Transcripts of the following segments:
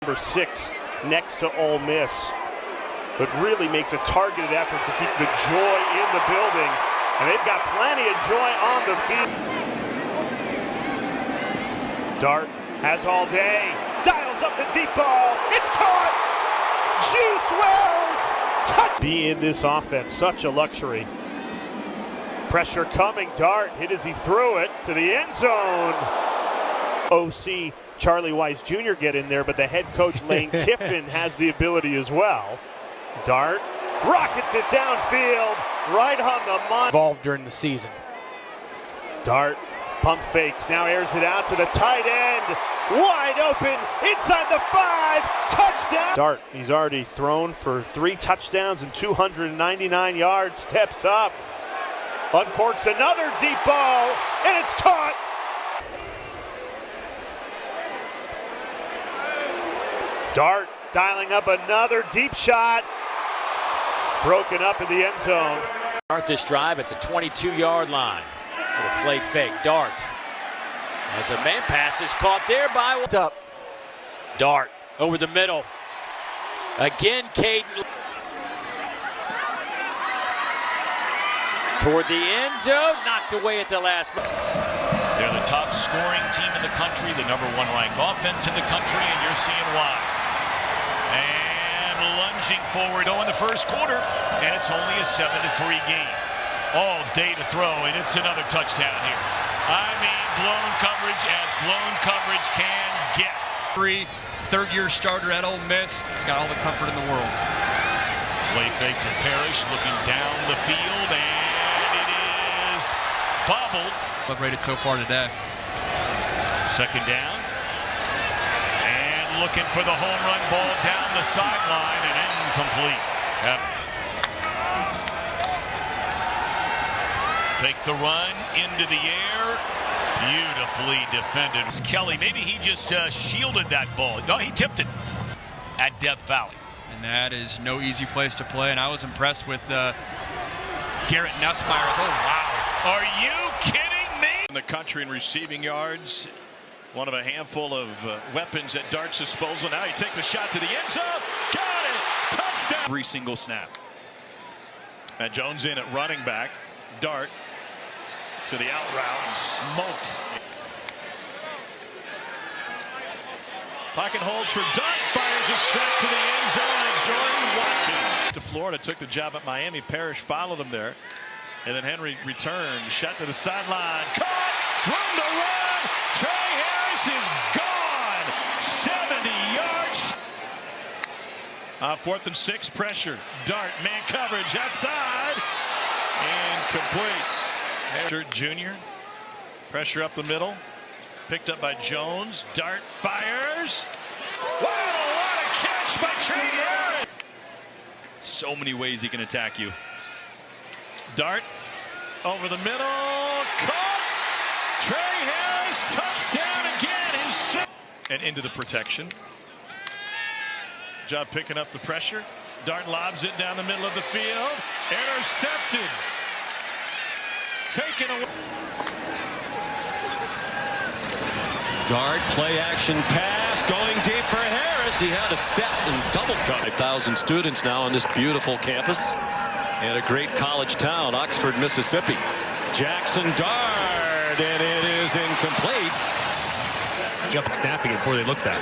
Number 6 next to Ole Miss, but really makes a targeted effort to keep the joy in the building, and they've got plenty of joy on the field. Dart has all day, dials up the deep ball, it's caught! Juice Wells, touch! Be in this offense, such a luxury. Pressure coming, Dart hit as he threw it to the end zone. OC Charlie Wise Jr. get in there, but the head coach Lane Kiffin has the ability as well. Dart rockets it downfield, right on the money. Involved during the season. Dart pump fakes, now airs it out to the tight end, wide open, inside the 5, touchdown. Dart, he's already thrown for 3 touchdowns and 299 yards, steps up, uncorks another deep ball, and it's caught. Dart dialing up another deep shot, broken up in the end zone. Start this drive at the 22-yard line. Little play fake, Dart. As a man pass is caught there by up. Dart over the middle. Again, Caden toward the end zone, knocked away at the last moment. They're the top scoring team in the country, the #1 ranked offense in the country, and you're seeing why. And lunging forward in the first quarter, and it's only a 7-3 game. All day to throw, and it's another touchdown here. I mean, blown coverage as blown coverage can get. Third-year starter at Ole Miss. He's got all the comfort in the world. Play fake to Parrish, looking down the field, and it is bobbled. Rated so far today. Second down. And looking for the home run ball down the sideline and incomplete. Fake the run into the air. Beautifully defended. Kelly, maybe he just shielded that ball. No, he tipped it at Death Valley. And that is no easy place to play. And I was impressed with Garrett Nussmeier. Oh, wow. Are you kidding me? In the country in receiving yards. One of a handful of weapons at Dart's disposal. Now he takes a shot to the end zone. Got it! Touchdown! Every single snap. And Jones in at running back. Dart to the out route and smokes. Pocket holds for Dart. Fires it straight to the end zone. And Jordan Watkins to Florida took the job at Miami. Parrish followed him there. And then Henry returned. Shot to the sideline. Caught! Room to run! Trey Harris is gone! 70 yards! 4th and 6, pressure. Dart, man coverage outside. Incomplete. Jr. Pressure up the middle. Picked up by Jones. Dart fires. Wow, what a catch by Trey Harris! So many ways he can attack you. Dart over the middle. Caught! Trey Harris, touchdown again. His 6th. And into the protection. Job picking up the pressure. Dart lobs it down the middle of the field. Intercepted. Taken away. Dart, play action pass, going deep for Harris. He had a step and double cut. 5,000 students now on this beautiful campus. And a great college town, Oxford, Mississippi. Jaxson Dart, and it is incomplete. Jump and snapping it before they look back.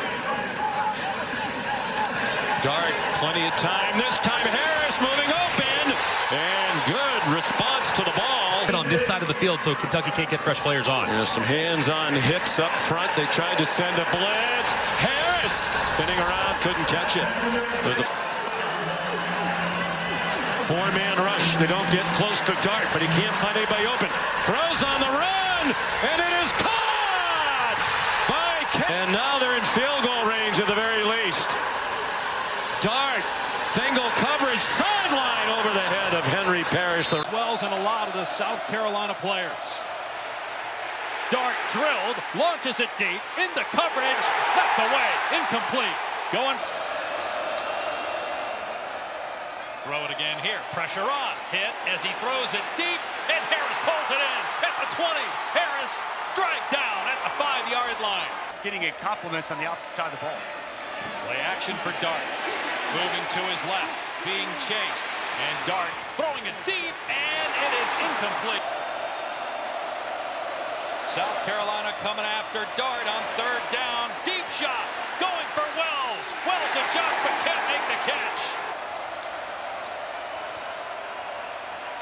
Dart, plenty of time. This time Harris moving open. And good response to the ball. On this side of the field so Kentucky can't get fresh players on. Yeah, some hands on hips up front. They tried to send a blitz. Harris spinning around, couldn't catch it. Four-man rush. They don't get close to Dart, but he can't find anybody open. Throws on the run, and it is caught by And now they're in field goal range at the very least. Dart, single coverage, sideline over the head of Henry Parrish. Wells and a lot of the South Carolina players. Dart drilled, launches it deep, into coverage, knocked away, incomplete. Going. Throw it again here, pressure on, hit as he throws it deep, and Harris pulls it in at the 20. Harris dragged down at the 5-yard line. Getting a compliment on the opposite side of the ball. Play action for Dart. Moving to his left, being chased. And Dart throwing it deep, and it is incomplete. South Carolina coming after Dart on third down. Deep shot, going for Wells. Wells adjusts, but can't make the catch.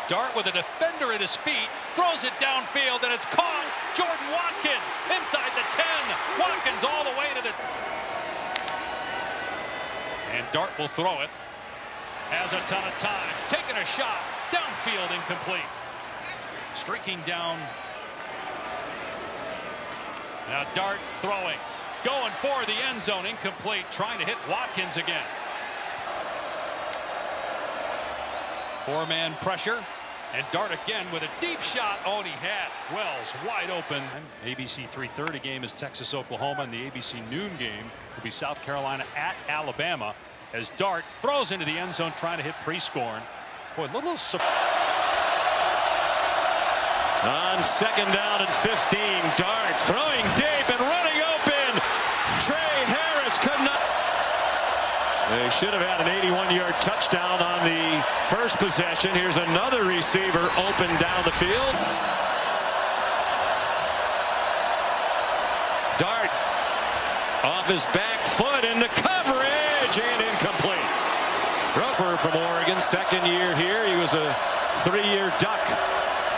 Dart with a defender at his feet, throws it downfield, and it's caught. Jordan Watkins inside the 10. Watkins all the way to the... And Dart will throw it. Has a ton of time. Taking a shot. Downfield incomplete. Streaking down. Now Dart throwing. Going for the end zone. Incomplete. Trying to hit Watkins again. Four-man pressure. And Dart again with a deep shot. Oh, and he had Wells wide open. ABC 3:30 game is Texas-Oklahoma, and the ABC noon game will be South Carolina at Alabama, as Dart throws into the end zone trying to hit pre-scoring. Boy, little On second down and 15, Dart throwing deep and running open. Trey Harris could not. They should have had an 81-yard touchdown on the first possession. Here's another receiver open down the field. Dart off his back foot into coverage and incomplete. Roper from Oregon, second year here. He was a 3-year Duck.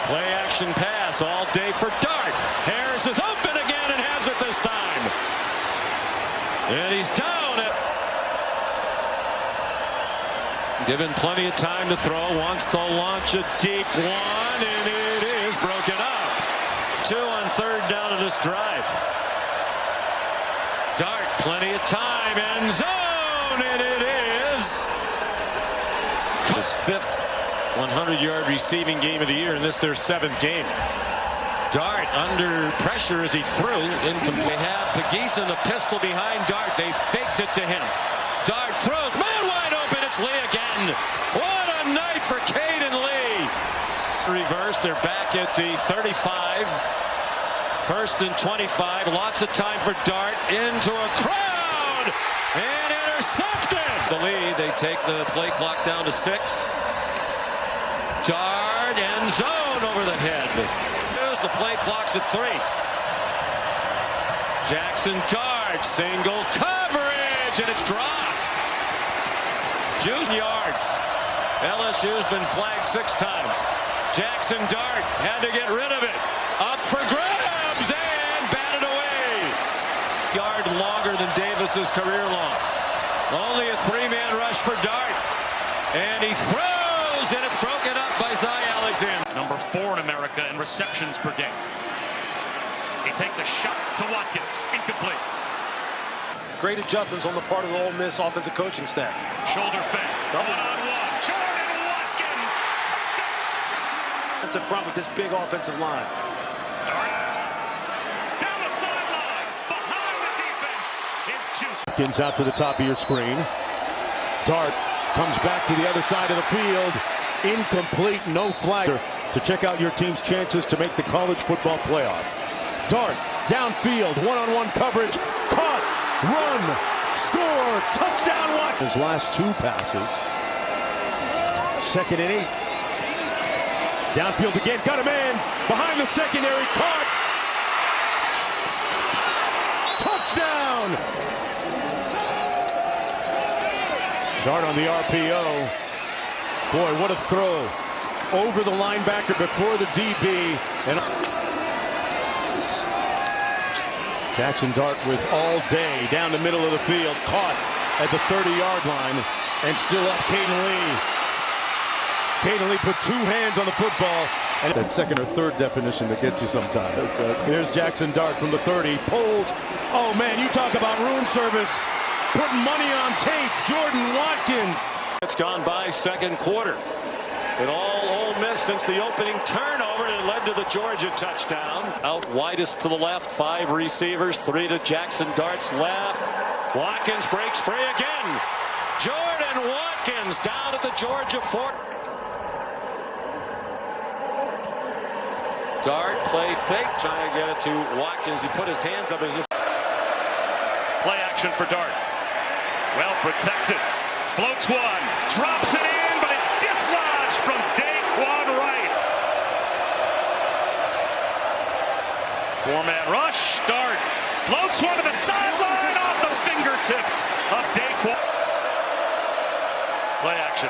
Play action pass all day for Dart. Harris is open again and has it this time. And he's down at... Given plenty of time to throw, wants to launch a deep one, and it is broken up. 2 on third down of this drive. Dart, plenty of time, end zone, and it is his 5th 100-yard receiving game of the year, and this their 7th game. Dart under pressure as he threw, incomplete. They have Pegues in the pistol behind Dart. They faked it to him. Dart throws, man wide open, it's Lee again. What a night for Caden Lee. Reverse, they're back at the 35. 1st and 25, lots of time for Dart, into a crowd, and intercepted. The lead, they take the play clock down to 6. Dart, end zone over the head. There's the play clock's at 3. Jaxson Dart, single coverage, and it's dropped. Juice yards. LSU's been flagged 6 times. Jaxson Dart had to get rid of it. Up for grabs and batted away. Yard longer than Davis's career long. Only a 3-man rush for Dart. And he throws, and it's broken up by Zy Alexander. Number 4 in America in receptions per game. He takes a shot to Watkins. Incomplete. Great adjustments on the part of the Ole Miss offensive coaching staff. Shoulder fake. One-on-one. Jordan Watkins. Touchdown. That's in front with this big offensive line. Dart. Down the sideline. Behind the defense is Juice. Watkins out to the top of your screen. Dart comes back to the other side of the field. Incomplete, no flag. To check out your team's chances to make the college football playoff. Dart downfield, one-on-one coverage. Caught. Run, score, touchdown, Watkins. His last 2 passes. 2nd and 8. Downfield again, got a man behind the secondary, caught. Touchdown. Dart on the RPO. Boy, what a throw. Over the linebacker before the DB. And Jaxson Dart with all day down the middle of the field, caught at the 30-yard line, and still up Caden Lee. Caden Lee put 2 hands on the football. And that 2nd or 3rd definition that gets you sometimes. Here's Jaxson Dart from the 30, pulls. Oh man, you talk about room service. Putting money on tape, Jordan Watkins. It's gone by 2nd quarter. It all Ole Miss since the opening turnover, and it led to the Georgia touchdown. Out widest to the left, 5 receivers, 3 to Jaxson Dart's left. Watkins breaks free again. Jordan Watkins down at the Georgia 4. Dart play fake, trying to get it to Watkins. He put his hands up as if. Play action for Dart. Well protected. Floats one. Drops it in, but it's dislodged from Daquan Wright. Four-man rush. Dart floats one to the sideline off the fingertips of Daquan. Play action.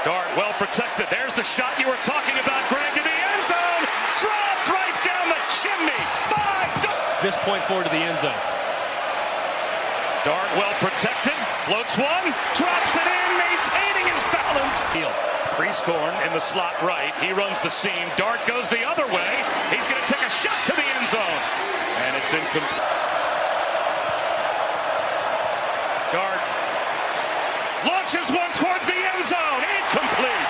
Dart well protected. There's the shot you were talking about, Greg, to the end zone. Dropped right down the chimney by Dart. This point forward to the end zone. Dart well protected. Floats one. Drops it in, maintaining his balance. Field. Prescorn in the slot right. He runs the seam. Dart goes the other way. He's going to take a shot to the end zone. And it's incomplete. Dart launches one towards the end zone. Incomplete.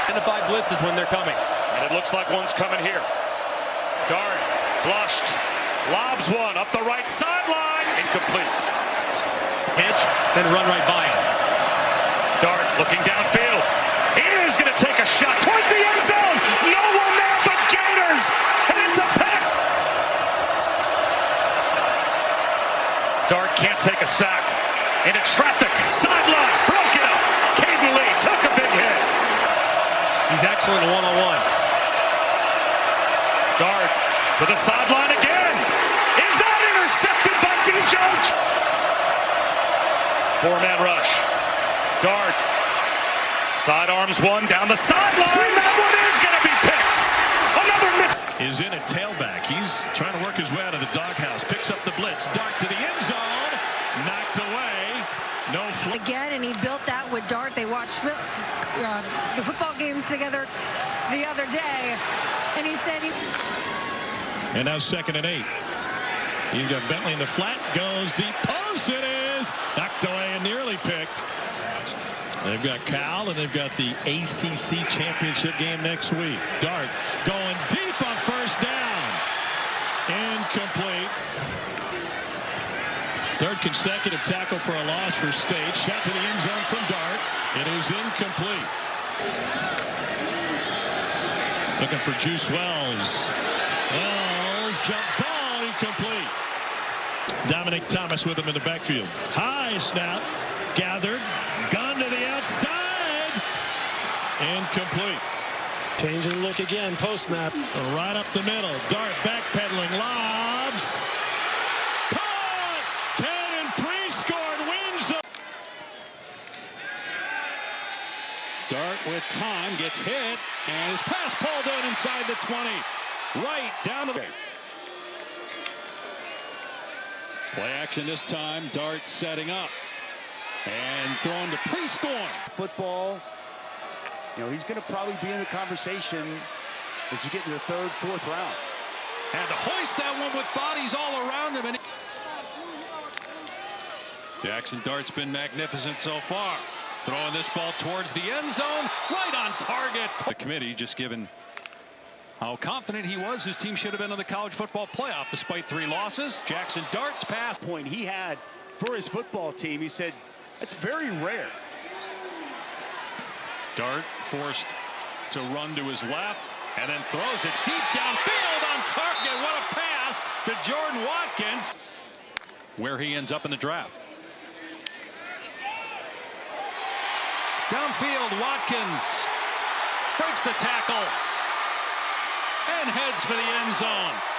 Identify blitzes when they're coming. And it looks like one's coming here. Dart flushed. Lobs one up the right sideline. Incomplete. Pitch, then run right by him. Dart looking downfield. He is going to take a shot towards the end zone. No one there but Gators. And it's a pick. Dart can't take a sack. Into traffic. Sideline. Broke it up. Caden Lee took a big hit. He's excellent in one-on-one. Dart to the sideline again. Is that intercepted by DJ? Four-man rush. Dart. Sidearms one down the sideline. That one is going to be picked. Another miss. Is in at tailback. He's trying to work his way out of the doghouse. Picks up the blitz. Dart to the end zone. Knocked away. No flip. Again, and he built that with Dart. They watched the football games together the other day. And he said And now 2nd and 8. You've got Bentley in the flat. Goes deep post. It is knocked away and nearly picked. They've got Cal, and they've got the ACC championship game next week. Dart going deep on first down. Incomplete. Third consecutive tackle for a loss for State. Shot to the end zone from Dart. It is incomplete. Looking for Juice Wells. Wells, jump ball, incomplete. Dominic Thomas with him in the backfield. High snap. Gathered. Gone to the outside. Incomplete. Change and look again, post snap. Right up the middle. Dart backpedaling. Lobs. Caught. Cannon Prescorn wins. Dart with time gets hit, and his pass pulled in inside the 20. Right down to the... Play action this time. Dart setting up. And thrown to Prescorn. Football, you know, he's going to probably be in the conversation as you get into the 3rd, 4th round. And to hoist that one with bodies all around him. And Jaxson Dart's been magnificent so far. Throwing this ball towards the end zone, right on target. The committee just given how confident he was. His team should have been in the college football playoff despite 3 losses. Jaxson Dart's pass. Point he had for his football team, he said, that's very rare. Dart forced to run to his left and then throws it deep downfield on target. What a pass to Jordan Watkins. Where he ends up in the draft. Downfield, Watkins breaks the tackle and heads for the end zone.